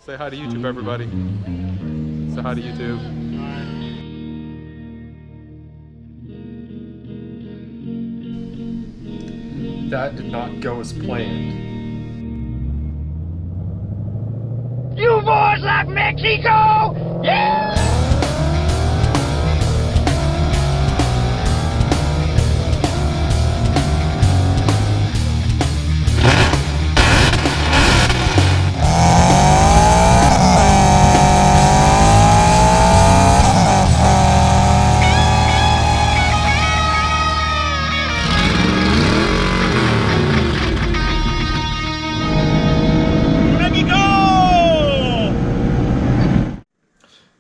Say hi to YouTube, everybody. Say hi to YouTube. That did not go as planned. You boys like Mexico? Yeah!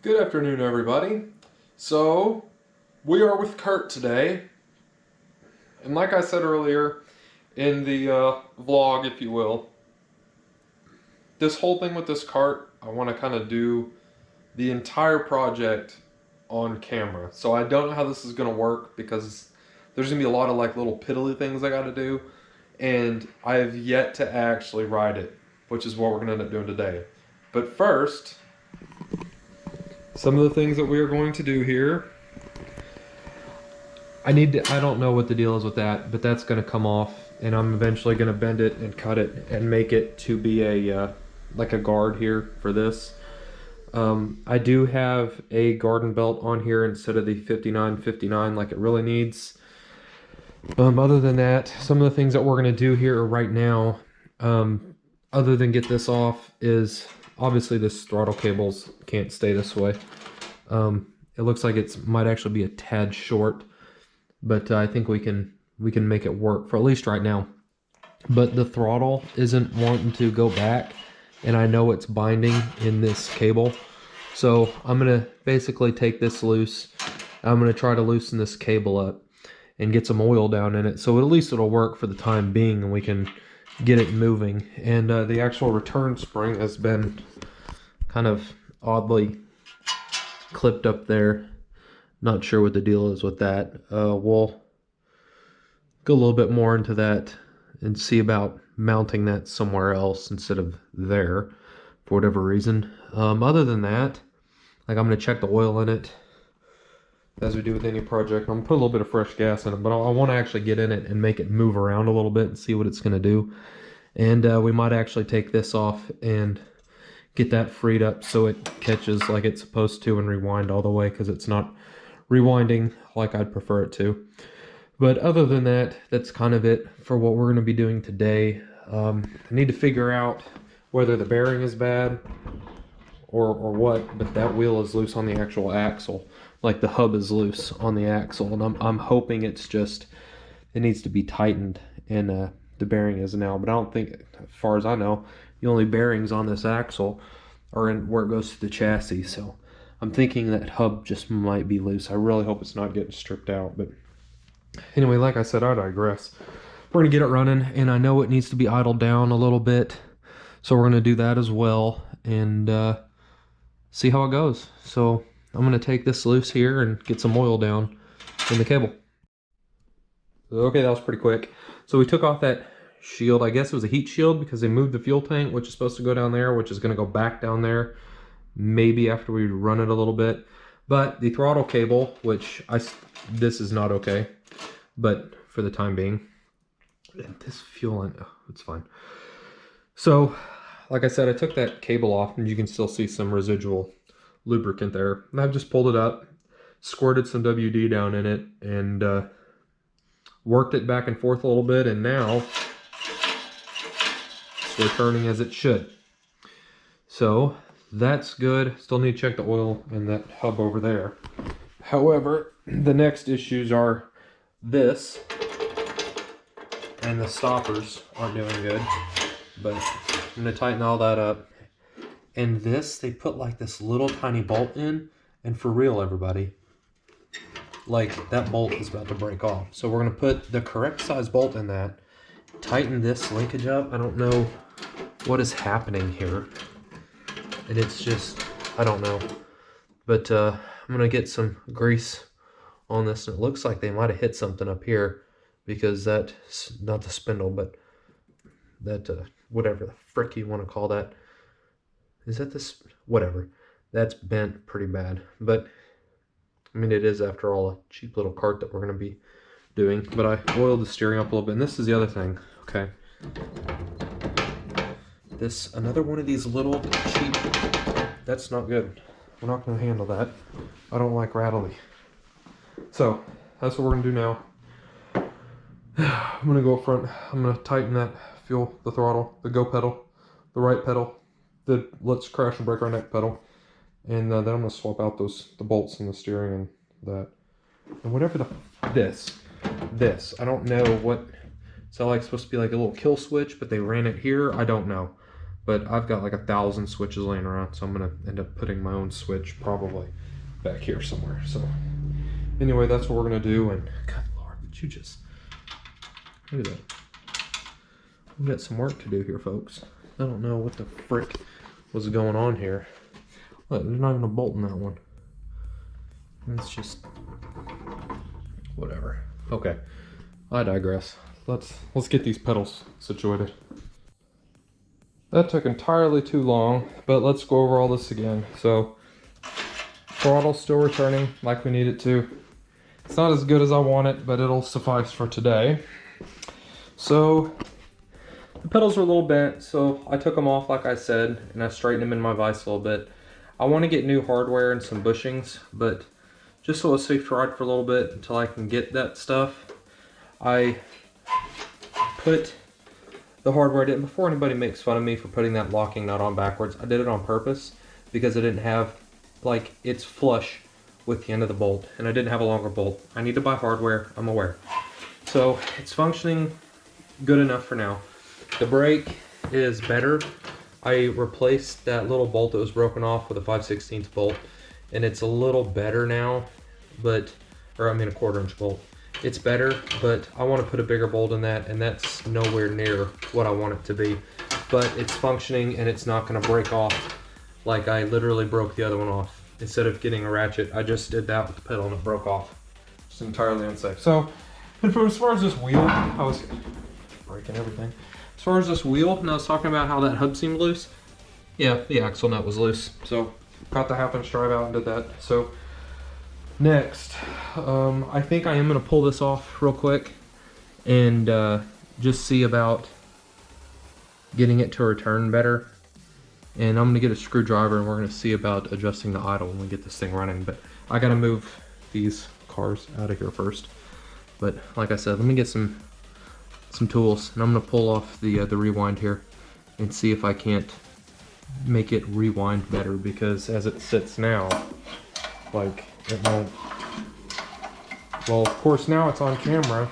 Good afternoon, everybody. So, we are with Kurt today. And like I said earlier in the vlog, if you will, this whole thing with this cart, I want to kind of do the entire project on camera. So I don't know how this is going to work because there's going to be a lot of like little piddly things I got to do. And I have yet to actually ride it, which is what we're going to end up doing today. But first, some of the things that we are going to do here. I don't know what the deal is with that, but that's going to come off, and I'm eventually going to bend it and cut it and make it to be a like a guard here for this. I do have a garden belt on here instead of the 59 like it really needs. Other than that, some of the things that we're going to do here right now, other than get this off, is obviously this throttle cables can't stay this way. It looks like it might actually be a tad short, but I think we can make it work for at least right now. But the throttle isn't wanting to go back, and I know it's binding in this cable. So I'm going to basically take this loose. I'm going to try to loosen this cable up and get some oil down in it, so at least it'll work for the time being and we can get it moving. And the actual return spring has been kind of oddly clipped up there. Not sure what the deal is with that. We'll go a little bit more into that and see about mounting that somewhere else instead of there for whatever reason. Other than that, like, I'm going to check the oil in it as we do with any project. I'm going to put a little bit of fresh gas in it, but I want to actually get in it and make it move around a little bit and see what it's going to do. And we might actually take this off and get that freed up so it catches like it's supposed to and rewind all the way, because it's not rewinding like I'd prefer it to. But other than that, that's kind of it for what we're going to be doing today. I need to figure out whether the bearing is bad or what, but that wheel is loose on the actual axle. Like, the hub is loose on the axle, and I'm hoping it's just, it needs to be tightened, and the bearing is now. But I don't think, as far as I know, the only bearings on this axle are in where it goes to the chassis. So I'm thinking that hub just might be loose. I really hope it's not getting stripped out. But anyway, like I said, I digress. We're going to get it running, and I know it needs to be idled down a little bit, so we're going to do that as well and see how it goes. So I'm going to take this loose here and get some oil down in the cable. Okay, that was pretty quick. So we took off that shield. I guess it was a heat shield because they moved the fuel tank, which is supposed to go down there, which is going to go back down there maybe after we run it a little bit. But the throttle cable, which this is not okay, but for the time being, this fuel, it's fine. So like I said, I took that cable off, and you can still see some residual lubricant there. And I've just pulled it up, squirted some WD down in it, and worked it back and forth a little bit, and now it's returning as it should. So that's good. Still need to check the oil in that hub over there. However, the next issues are this, and the stoppers aren't doing good, but I'm going to tighten all that up. And this, they put like this little tiny bolt in, and for real, everybody, like, that bolt is about to break off. So we're going to put the correct size bolt in that, tighten this linkage up. I don't know what is happening here, and it's just, I don't know. But I'm going to get some grease on this, and it looks like they might have hit something up here, because that's not the spindle, but that whatever the frick you want to call that, Is that this? Whatever. That's bent pretty bad. But, I mean, it is, after all, a cheap little cart that we're going to be doing. But I oiled the steering up a little bit. And this is the other thing. Okay. Another one of these little cheap... That's not good. We're not going to handle that. I don't like rattly. So, that's what we're going to do now. I'm going to go up front. I'm going to tighten that the throttle, the go pedal, the right pedal, the let's crash and brake our neck pedal. And then I'm going to swap out the bolts and the steering and that. And whatever this, I don't know what, it's like supposed to be like a little kill switch, but they ran it here. I don't know. But I've got like 1,000 switches laying around, so I'm going to end up putting my own switch probably back here somewhere. So anyway, that's what we're going to do. And God Lord, did you just... Look at that. We got some work to do here, folks. I don't know what the frick was going on here. Look, there's not even a bolt in that one. It's just... whatever. Okay, I digress. Let's get these pedals situated. That took entirely too long, but let's go over all this again. So, throttle's still returning like we need it to. It's not as good as I want it, but it'll suffice for today. So, the pedals are a little bent, so I took them off like I said, and I straightened them in my vise a little bit. I want to get new hardware and some bushings, but just so it's safe to ride for a little bit until I can get that stuff, I put the hardware in. Before anybody makes fun of me for putting that locking nut on backwards, I did it on purpose because I didn't have, like, it's flush with the end of the bolt, and I didn't have a longer bolt. I need to buy hardware, I'm aware. So, it's functioning good enough for now. The brake is better. I replaced that little bolt that was broken off with a 5/16 bolt, and it's a little better now, but, or I mean a 1/4 inch bolt. It's better, but I want to put a bigger bolt in that, and that's nowhere near what I want it to be. But it's functioning, and it's not going to break off like I literally broke the other one off. Instead of getting a ratchet, I just did that with the pedal and it broke off. It's entirely unsafe. So, and as far as this wheel, I was breaking everything. As far as this wheel, and I was talking about how that hub seemed loose. Yeah, the axle nut was loose. So, got the 1/2 inch drive out and did that. So, next, I think I am going to pull this off real quick and just see about getting it to return better. And I'm going to get a screwdriver and we're going to see about adjusting the idle when we get this thing running. But I got to move these cars out of here first. But like I said, let me get some tools, and I'm going to pull off the rewind here and see if I can't make it rewind better, because as it sits now, like, it won't. Well, of course now it's on camera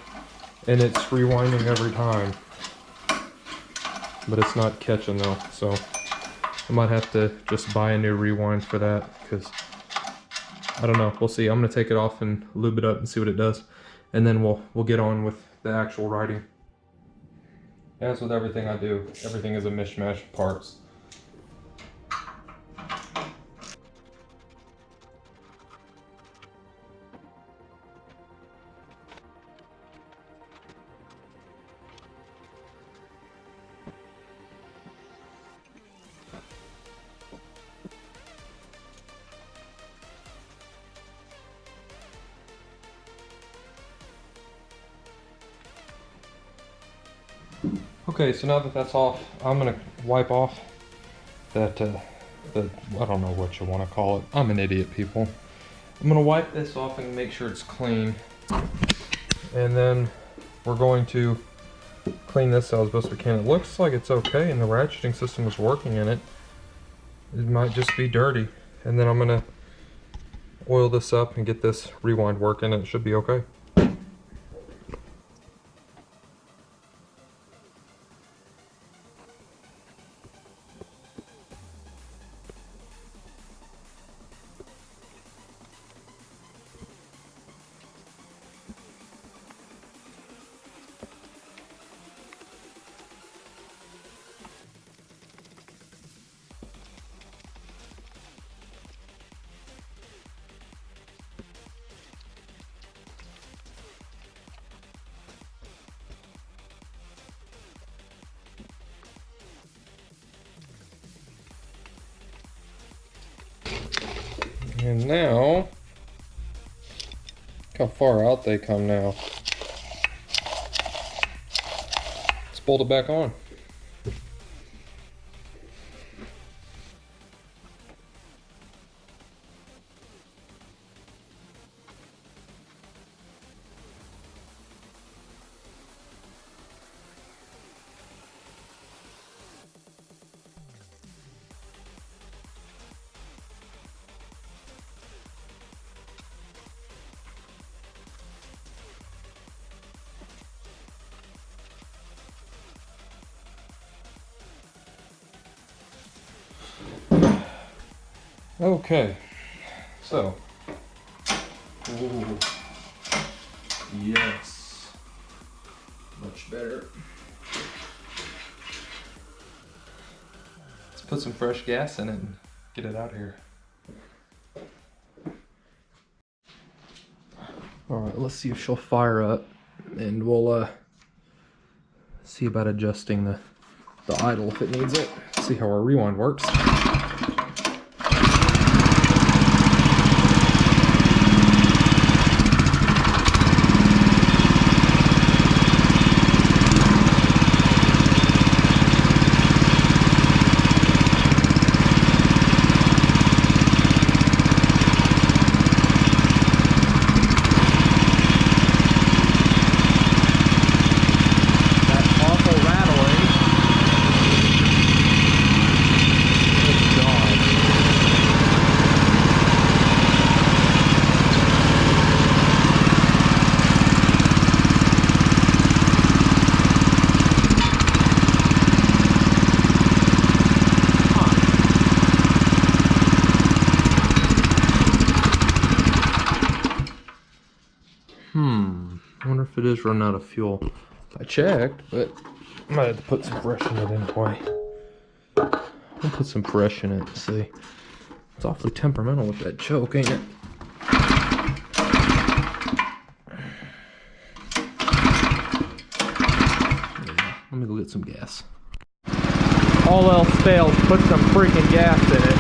and it's rewinding every time, but it's not catching though, so I might have to just buy a new rewind for that, because I don't know, we'll see. I'm gonna take it off and lube it up and see what it does, and then we'll get on with the actual riding. As with everything I do, everything is a mishmash of parts. Okay, so now that that's off, I'm gonna wipe off that, I don't know what you want to call it. I'm an idiot, people. I'm gonna wipe this off and make sure it's clean. And then we're going to clean this out as best we can. It looks like it's okay and the ratcheting system is working in it. It might just be dirty. And then I'm gonna oil this up and get this rewind working, and it should be okay. And now, look how far out they come now. Let's bolt it back on. Okay, so, ooh, yes, much better. Let's put some fresh gas in it and get it out here. All right, let's see if she'll fire up, and we'll see about adjusting the idle if it needs it. See how our rewind works. I wonder if it is running out of fuel. I checked, but I might have to put some fresh in it anyway. I'll put some fresh in it and see. It's awfully temperamental with that choke, ain't it? Yeah, let me go get some gas. All else fails, put some freaking gas in it.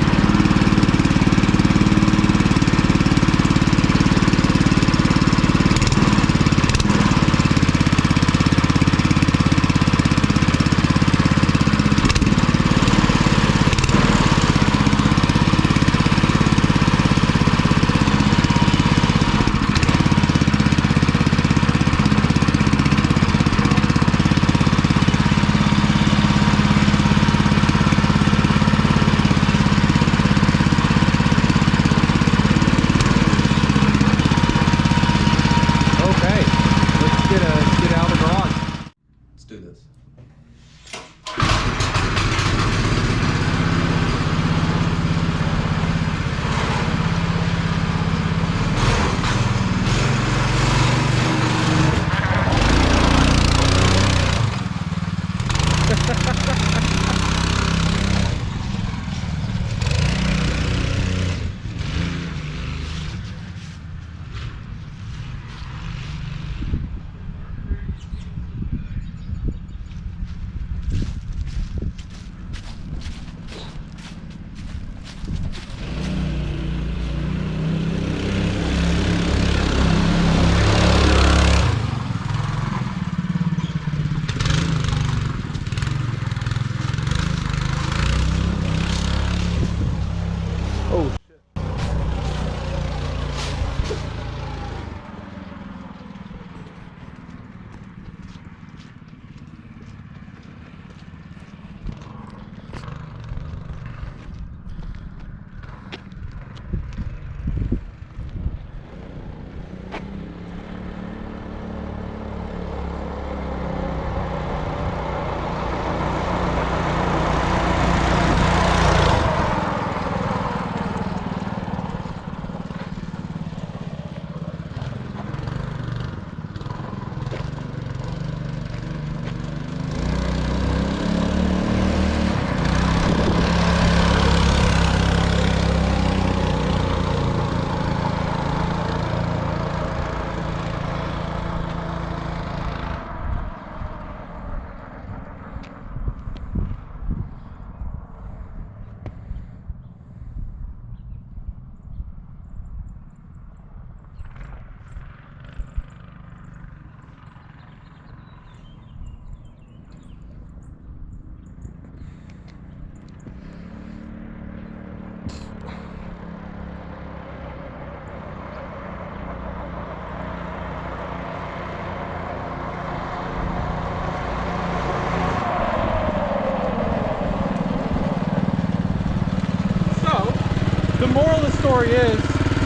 The moral of the story is,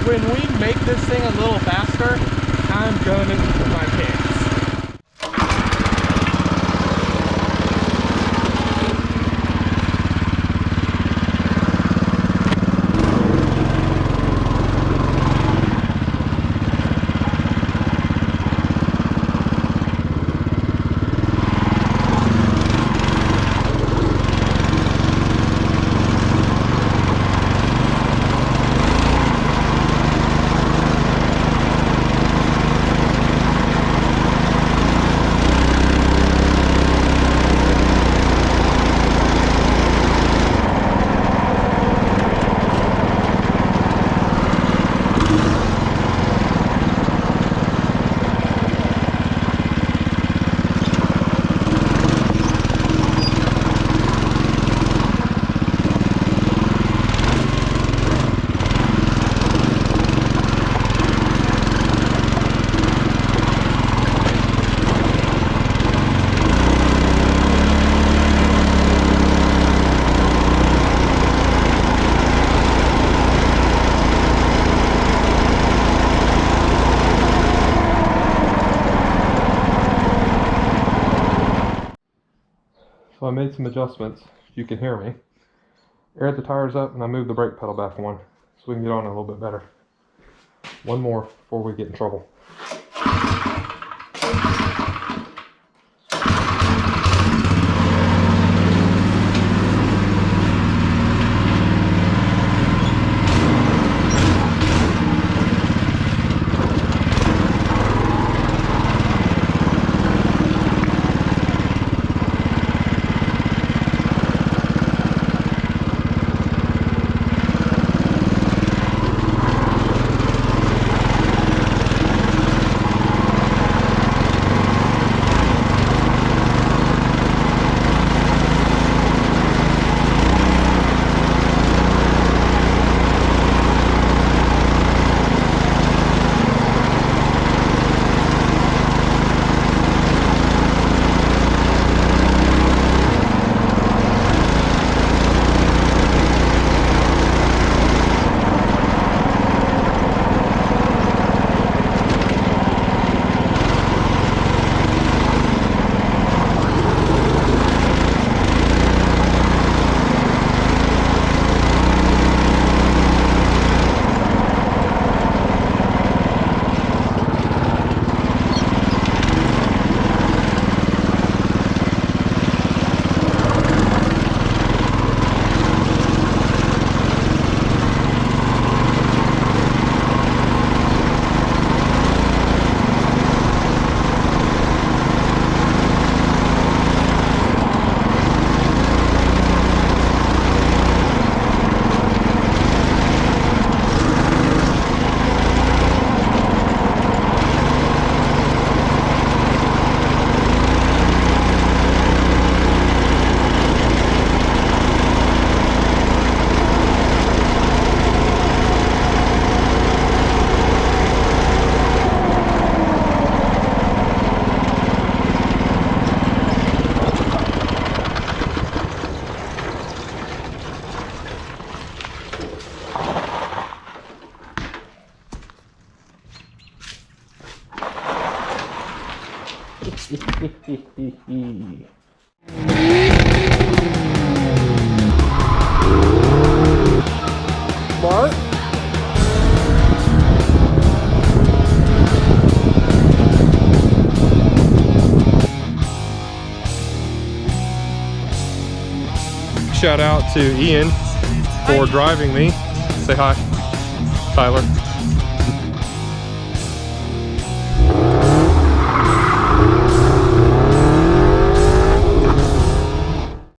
when we make this thing a little faster, I'm gonna eat my pants. So I made some adjustments, if you can hear me. Aired the tires up and I moved the brake pedal back one so we can get on a little bit better. One more before we get in trouble. Mark? Shout out to Ian for driving me. Say hi, Tyler.